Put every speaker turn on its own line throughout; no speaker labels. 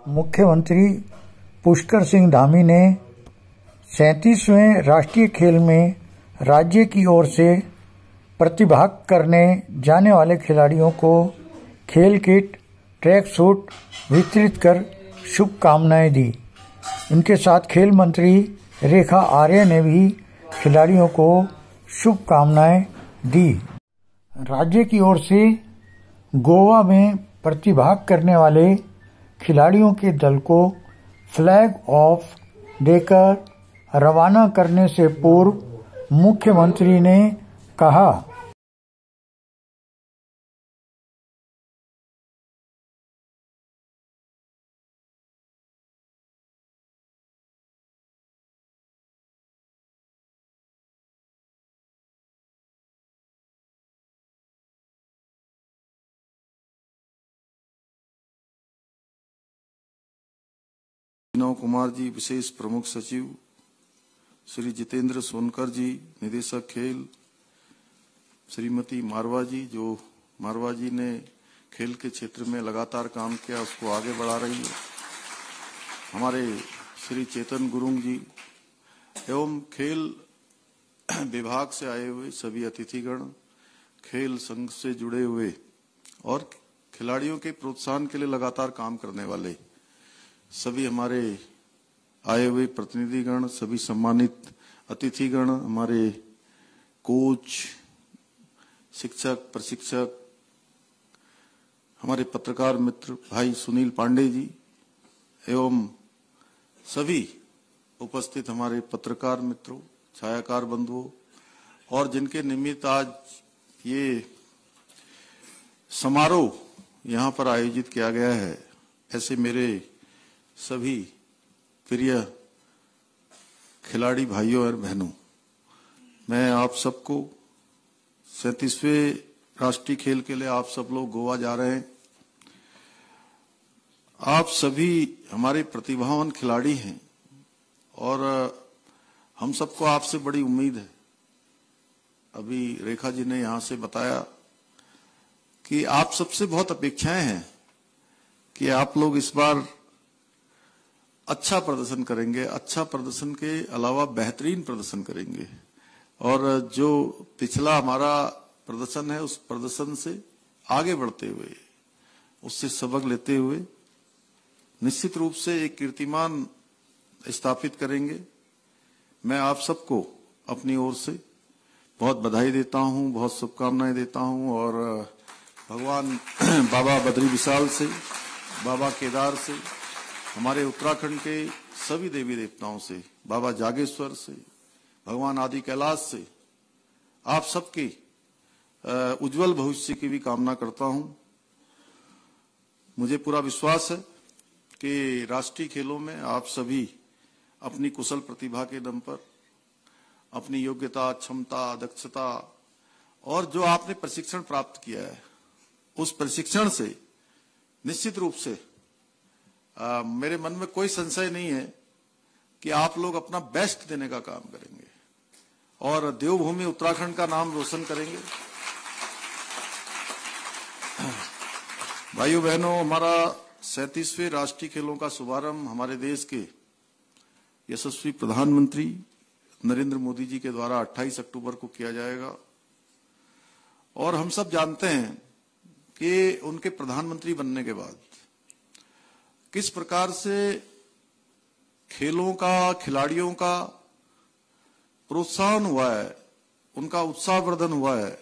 मुख्यमंत्री पुष्कर सिंह धामी ने 37वें राष्ट्रीय खेल में राज्य की ओर से प्रतिभाग करने जाने वाले खिलाड़ियों को खेल किट, ट्रैक सूट वितरित कर शुभकामनाएं दी। इनके साथ खेल मंत्री रेखा आर्य ने भी खिलाड़ियों को शुभकामनाएं दी। राज्य की ओर से गोवा में प्रतिभाग करने वाले खिलाड़ियों के दल को फ्लैग ऑफ देकर रवाना करने से पूर्व मुख्यमंत्री ने कहा,
अभिनव कुमार जी विशेष प्रमुख सचिव, श्री जितेंद्र सोनकर जी निदेशक खेल, श्रीमती मारवा जी ने खेल के क्षेत्र में लगातार काम किया, उसको आगे बढ़ा रही है, हमारे श्री चेतन गुरुंग जी एवं खेल विभाग से आए हुए सभी अतिथिगण, खेल संघ से जुड़े हुए और खिलाड़ियों के प्रोत्साहन के लिए लगातार काम करने वाले सभी हमारे आए हुए प्रतिनिधिगण, सभी सम्मानित अतिथिगण, हमारे कोच, शिक्षक, प्रशिक्षक, हमारे पत्रकार मित्र भाई सुनील पांडे जी एवं सभी उपस्थित हमारे पत्रकार मित्रों, छायाकार बंधुओं और जिनके निमित्त आज ये समारोह यहाँ पर आयोजित किया गया है, ऐसे मेरे सभी प्रिय खिलाड़ी भाइयों और बहनों, मैं आप सबको 37वें राष्ट्रीय खेल के लिए आप सब लोग गोवा जा रहे हैं। आप सभी हमारे प्रतिभावान खिलाड़ी हैं और हम सबको आपसे बड़ी उम्मीद है। अभी रेखा जी ने यहां से बताया कि आप सबसे बहुत अपेक्षाएं हैं कि आप लोग इस बार अच्छा प्रदर्शन करेंगे, अच्छा प्रदर्शन के अलावा बेहतरीन प्रदर्शन करेंगे और जो पिछला हमारा प्रदर्शन है उस प्रदर्शन से आगे बढ़ते हुए, उससे सबक लेते हुए निश्चित रूप से एक कीर्तिमान स्थापित करेंगे। मैं आप सबको अपनी ओर से बहुत बधाई देता हूं, बहुत शुभकामनाएं देता हूं और भगवान बाबा बद्री विशाल से, बाबा केदार से, हमारे उत्तराखंड के सभी देवी देवताओं से, बाबा जागेश्वर से, भगवान आदि कैलाश से आप सबके उज्जवल भविष्य की भी कामना करता हूं। मुझे पूरा विश्वास है कि राष्ट्रीय खेलों में आप सभी अपनी कुशल प्रतिभा के दम पर अपनी योग्यता, क्षमता, दक्षता और जो आपने प्रशिक्षण प्राप्त किया है उस प्रशिक्षण से निश्चित रूप से मेरे मन में कोई संशय नहीं है कि आप लोग अपना बेस्ट देने का काम करेंगे और देवभूमि उत्तराखंड का नाम रोशन करेंगे। भाइयों बहनों, हमारा 37वें राष्ट्रीय खेलों का शुभारंभ हमारे देश के यशस्वी प्रधानमंत्री नरेंद्र मोदी जी के द्वारा 28 अक्टूबर को किया जाएगा और हम सब जानते हैं कि उनके प्रधानमंत्री बनने के बाद किस प्रकार से खेलों का, खिलाड़ियों का प्रोत्साहन हुआ है, उनका उत्साहवर्धन हुआ है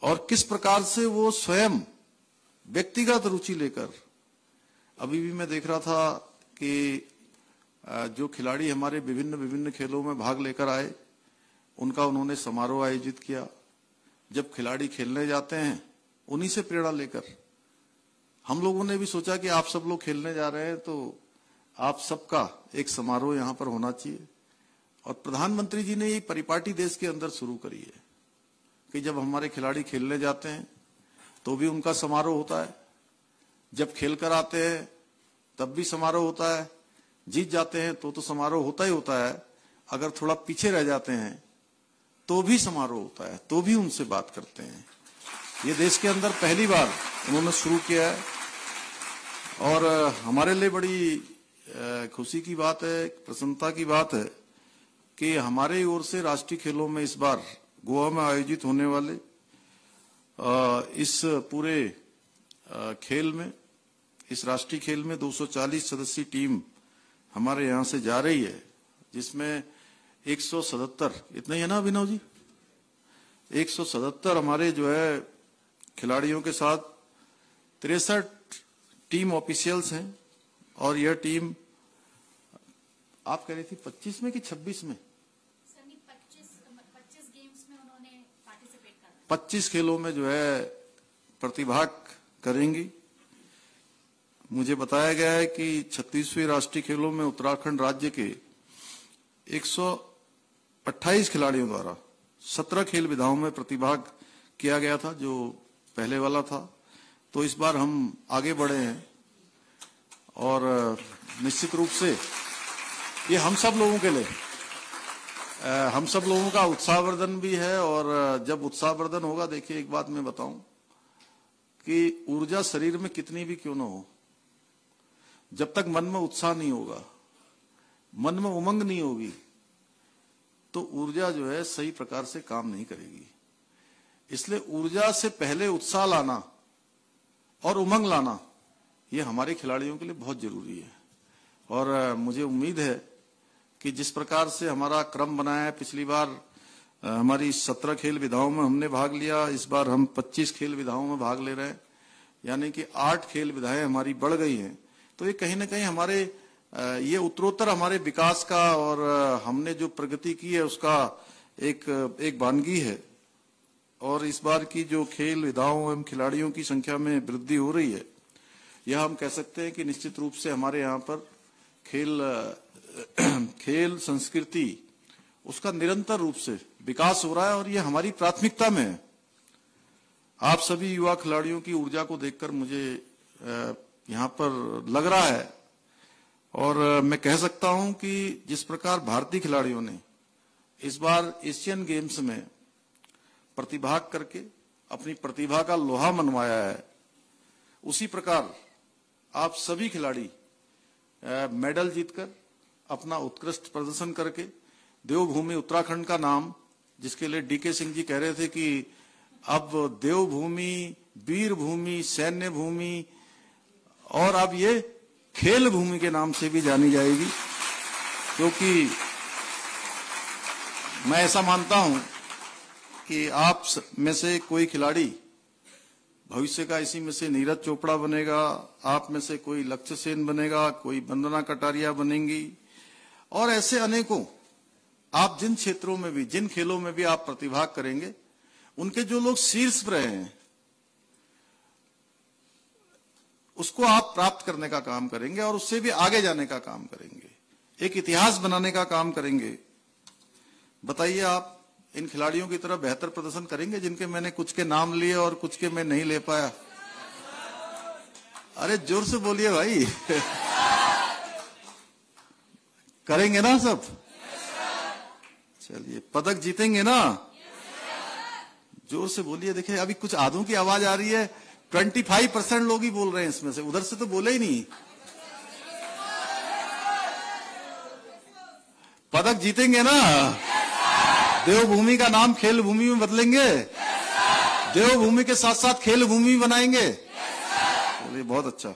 और किस प्रकार से वो स्वयं व्यक्तिगत रुचि लेकर, अभी भी मैं देख रहा था कि जो खिलाड़ी हमारे विभिन्न खेलों में भाग लेकर आए उनका उन्होंने समारोह आयोजित किया। जब खिलाड़ी खेलने जाते हैं उन्हीं से प्रेरणा लेकर हम लोगों ने भी सोचा कि आप सब लोग खेलने जा रहे हैं तो आप सबका एक समारोह यहाँ पर होना चाहिए और प्रधानमंत्री जी ने ये परिपाटी देश के अंदर शुरू करी है कि जब हमारे खिलाड़ी खेलने जाते हैं तो भी उनका समारोह होता है, जब खेल कर आते हैं तब भी समारोह होता है, जीत जाते हैं तो समारोह होता ही होता है, अगर थोड़ा पीछे रह जाते हैं तो भी समारोह होता है, तो भी उनसे बात करते हैं। ये देश के अंदर पहली बार उन्होंने शुरू किया है और हमारे लिए बड़ी खुशी की बात है, प्रसन्नता की बात है कि हमारे ओर से राष्ट्रीय खेलों में इस बार गोवा में आयोजित होने वाले इस पूरे खेल में, इस राष्ट्रीय खेल में 240 सदस्यीय टीम हमारे यहाँ से जा रही है, जिसमें 177, इतना ही है ना अभिनव जी, 177 हमारे जो है खिलाड़ियों के साथ 63 टीम ऑफिशियल्स हैं। और यह टीम आप कह रही थी 25 में कि 26 में?
25 गेम्स में उन्होंने पार्टिसिपेट करना,
25 खेलों में जो है प्रतिभाग करेंगी। मुझे बताया गया है कि 36वें राष्ट्रीय खेलों में उत्तराखंड राज्य के 128 खिलाड़ियों द्वारा 17 खेल विधाओं में प्रतिभाग किया गया था, जो पहले वाला था। तो इस बार हम आगे बढ़े हैं और निश्चित रूप से ये हम सब लोगों के लिए, हम सब लोगों का उत्साहवर्धन भी है। और जब उत्साहवर्धन होगा, देखिए एक बात मैं बताऊं कि ऊर्जा शरीर में कितनी भी क्यों ना हो, जब तक मन में उत्साह नहीं होगा, मन में उमंग नहीं होगी, तो ऊर्जा जो है सही प्रकार से काम नहीं करेगी। इसलिए ऊर्जा से पहले उत्साह लाना और उमंग लाना, ये हमारे खिलाड़ियों के लिए बहुत जरूरी है। और मुझे उम्मीद है कि जिस प्रकार से हमारा क्रम बनाया है, पिछली बार हमारी 17 खेल विधाओं में हमने भाग लिया, इस बार हम 25 खेल विधाओं में भाग ले रहे हैं, यानी कि 8 खेल विधाएं हमारी बढ़ गई हैं। तो ये कहीं ना कहीं हमारे ये उत्तरोत्तर हमारे विकास का और हमने जो प्रगति की है उसका एक वानगी है। और इस बार की जो खेल विधाओं एवं खिलाड़ियों की संख्या में वृद्धि हो रही है, यह हम कह सकते हैं कि निश्चित रूप से हमारे यहाँ पर खेल संस्कृति उसका निरंतर रूप से विकास हो रहा है और ये हमारी प्राथमिकता में है। आप सभी युवा खिलाड़ियों की ऊर्जा को देखकर मुझे यहाँ पर लग रहा है और मैं कह सकता हूं कि जिस प्रकार भारतीय खिलाड़ियों ने इस बार एशियन गेम्स में प्रतिभाग करके अपनी प्रतिभा का लोहा मनवाया है, उसी प्रकार आप सभी खिलाड़ी मेडल जीतकर अपना उत्कृष्ट प्रदर्शन करके देवभूमि उत्तराखंड का नाम, जिसके लिए डीके सिंह जी कह रहे थे कि अब देवभूमि, वीर भूमि, सैन्य भूमि और अब ये खेल भूमि के नाम से भी जानी जाएगी, क्योंकि मैं ऐसा मानता हूं कि आप में से कोई खिलाड़ी भविष्य का इसी में से नीरज चोपड़ा बनेगा, आप में से कोई लक्ष्य सेन बनेगा, कोई वंदना कटारिया बनेंगी और ऐसे अनेकों। आप जिन क्षेत्रों में भी, जिन खेलों में भी आप प्रतिभाग करेंगे, उनके जो लोग शीर्ष पर हैं उसको आप प्राप्त करने का काम करेंगे और उससे भी आगे जाने का काम करेंगे, एक इतिहास बनाने का काम करेंगे। बताइए, आप इन खिलाड़ियों की तरह बेहतर प्रदर्शन करेंगे जिनके मैंने कुछ के नाम लिए और कुछ के मैं नहीं ले पाया? अरे जोर से बोलिए भाई। करेंगे ना सब? चलिए, पदक जीतेंगे ना? जोर से बोलिए। देखिए, अभी कुछ आधों की आवाज आ रही है, 25% लोग ही बोल रहे हैं इसमें से, उधर से तो बोले ही नहीं। पदक जीतेंगे ना? देवभूमि का नाम खेल भूमि में बदलेंगे? देवभूमि के साथ साथ खेल भूमि बनाएंगे? चलिए, बहुत अच्छा।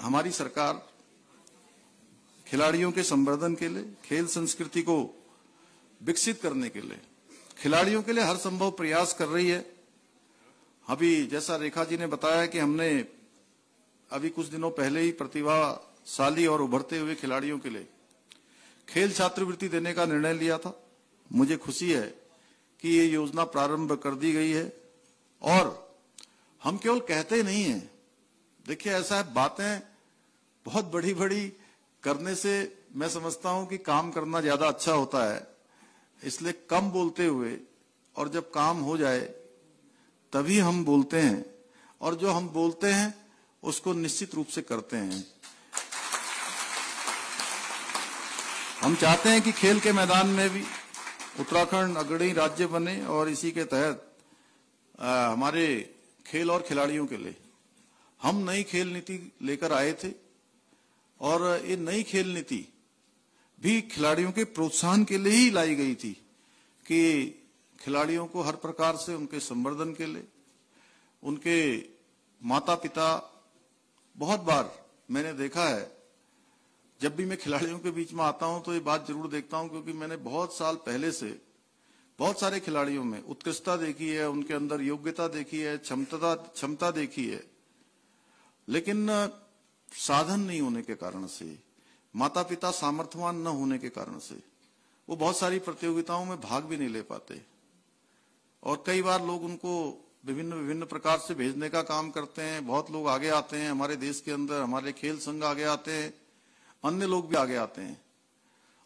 हमारी सरकार खिलाड़ियों के संवर्धन के लिए, खेल संस्कृति को विकसित करने के लिए, खिलाड़ियों के लिए हर संभव प्रयास कर रही है। अभी जैसा रेखा जी ने बताया कि हमने अभी कुछ दिनों पहले ही प्रतिभाशाली और उभरते हुए खिलाड़ियों के लिए खेल छात्रवृत्ति देने का निर्णय लिया था। मुझे खुशी है कि ये योजना प्रारंभ कर दी गई है और हम केवल कहते नहीं हैं। देखिए, ऐसा है, बातें बहुत बड़ी बड़ी करने से मैं समझता हूं कि काम करना ज्यादा अच्छा होता है, इसलिए कम बोलते हुए और जब काम हो जाए तभी हम बोलते हैं, और जो हम बोलते हैं उसको निश्चित रूप से करते हैं। हम चाहते हैं कि खेल के मैदान में भी उत्तराखंड अग्रणी राज्य बने और इसी के तहत हमारे खेल और खिलाड़ियों के लिए हम नई खेल नीति लेकर आए थे और ये नई खेल नीति भी खिलाड़ियों के प्रोत्साहन के लिए ही लाई गई थी कि खिलाड़ियों को हर प्रकार से उनके संवर्धन के लिए उनके माता पिता, बहुत बार मैंने देखा है जब भी मैं खिलाड़ियों के बीच में आता हूं तो ये बात जरूर देखता हूं, क्योंकि मैंने बहुत साल पहले से बहुत सारे खिलाड़ियों में उत्कृष्टता देखी है, उनके अंदर योग्यता देखी है, क्षमता देखी है, लेकिन साधन नहीं होने के कारण से, माता पिता सामर्थ्यवान न होने के कारण से वो बहुत सारी प्रतियोगिताओं में भाग भी नहीं ले पाते और कई बार लोग उनको विभिन्न प्रकार से भेजने का काम करते हैं। बहुत लोग आगे आते हैं हमारे देश के अंदर, हमारे खेल संघ आगे आते हैं, अन्य लोग भी आगे आते हैं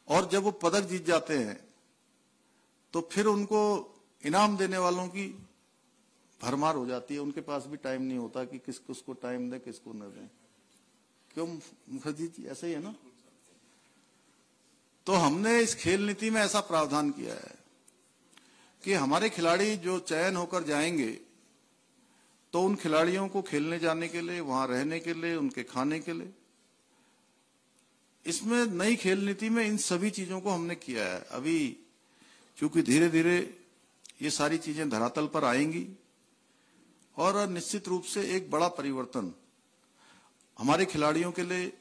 और जब वो पदक जीत जाते हैं तो फिर उनको इनाम देने वालों की भरमार हो जाती है। उनके पास भी टाइम नहीं होता कि किसको टाइम दें किसको न दें। क्यों मुखर्जी जी, ऐसा ही है ना? तो हमने इस खेल नीति में ऐसा प्रावधान किया है कि हमारे खिलाड़ी जो चयन होकर जाएंगे तो उन खिलाड़ियों को खेलने जाने के लिए, वहां रहने के लिए, उनके खाने के लिए, इसमें नई खेल नीति में इन सभी चीजों को हमने किया है। अभी क्योंकि धीरे धीरे ये सारी चीजें धरातल पर आएंगी और निश्चित रूप से एक बड़ा परिवर्तन हमारे खिलाड़ियों के लिए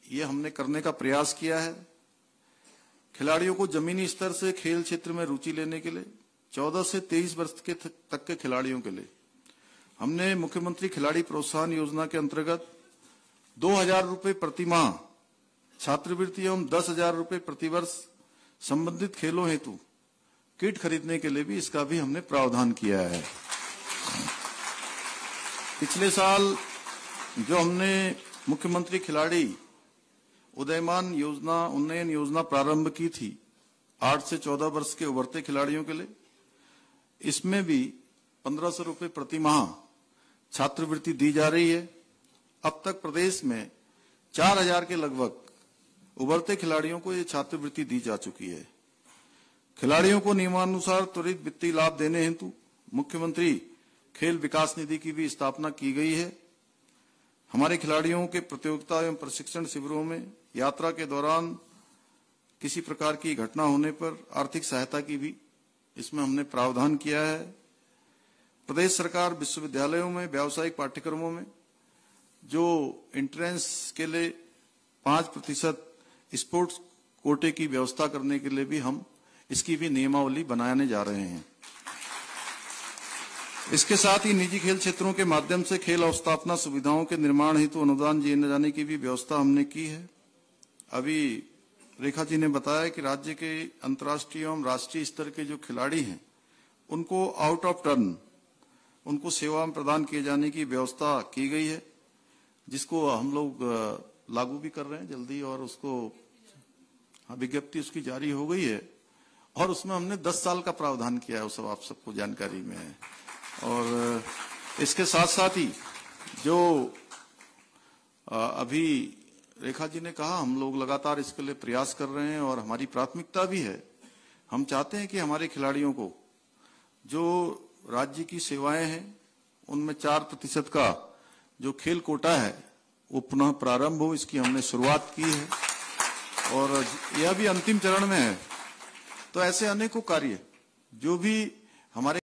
ये हमने करने का प्रयास किया है। खिलाड़ियों को जमीनी स्तर से खेल क्षेत्र में रुचि लेने के लिए 14 से 23 वर्ष के तक के खिलाड़ियों के लिए हमने मुख्यमंत्री खिलाड़ी प्रोत्साहन योजना के अंतर्गत 2,000 रुपए प्रति माह छात्रवृत्ति एवं 10,000 रुपए प्रतिवर्ष संबंधित खेलों हेतु किट खरीदने के लिए भी इसका भी हमने प्रावधान किया है। पिछले साल जो हमने मुख्यमंत्री खिलाड़ी उन्नयन योजना प्रारंभ की थी 8 से 14 वर्ष के उभरते खिलाड़ियों के लिए, इसमें भी 1,500 रुपए प्रति माह छात्रवृत्ति दी जा रही है। अब तक प्रदेश में 4,000 के लगभग उभरते खिलाड़ियों को ये छात्रवृत्ति दी जा चुकी है। खिलाड़ियों को नियमानुसार त्वरित वित्तीय लाभ देने हेतु मुख्यमंत्री खेल विकास निधि की भी स्थापना की गई है। हमारे खिलाड़ियों के प्रतियोगिता एवं प्रशिक्षण शिविरों में यात्रा के दौरान किसी प्रकार की घटना होने पर आर्थिक सहायता की भी इसमें हमने प्रावधान किया है। प्रदेश सरकार विश्वविद्यालयों में व्यावसायिक पाठ्यक्रमों में जो एंट्रेंस के लिए 5% स्पोर्ट्स कोटे की व्यवस्था करने के लिए भी हम इसकी भी नियमावली बनाने जा रहे हैं। इसके साथ ही निजी खेल क्षेत्रों के माध्यम से खेल अवस्थापना सुविधाओं के निर्माण हेतु अनुदान दिए जाने की भी व्यवस्था हमने की है। अभी रेखा जी ने बताया कि राज्य के अंतर्राष्ट्रीय एवं राष्ट्रीय स्तर के जो खिलाड़ी हैं उनको आउट ऑफ टर्न उनको सेवा प्रदान किए जाने की व्यवस्था की गई है, जिसको हम लोग लागू भी कर रहे हैं जल्दी, और उसको विज्ञप्ति उसकी जारी हो गई है और उसमें हमने 10 साल का प्रावधान किया है। वो सब आप सबको जानकारी में है। और इसके साथ साथ ही जो अभी रेखा जी ने कहा, हम लोग लगातार इसके लिए प्रयास कर रहे हैं और हमारी प्राथमिकता भी है। हम चाहते हैं कि हमारे खिलाड़ियों को जो राज्य की सेवाएं हैं उनमें 4% का जो खेल कोटा है वो पुनः प्रारंभ हो। इसकी हमने शुरुआत की है और यह भी अंतिम चरण में है। तो ऐसे अनेकों कार्य जो भी हमारे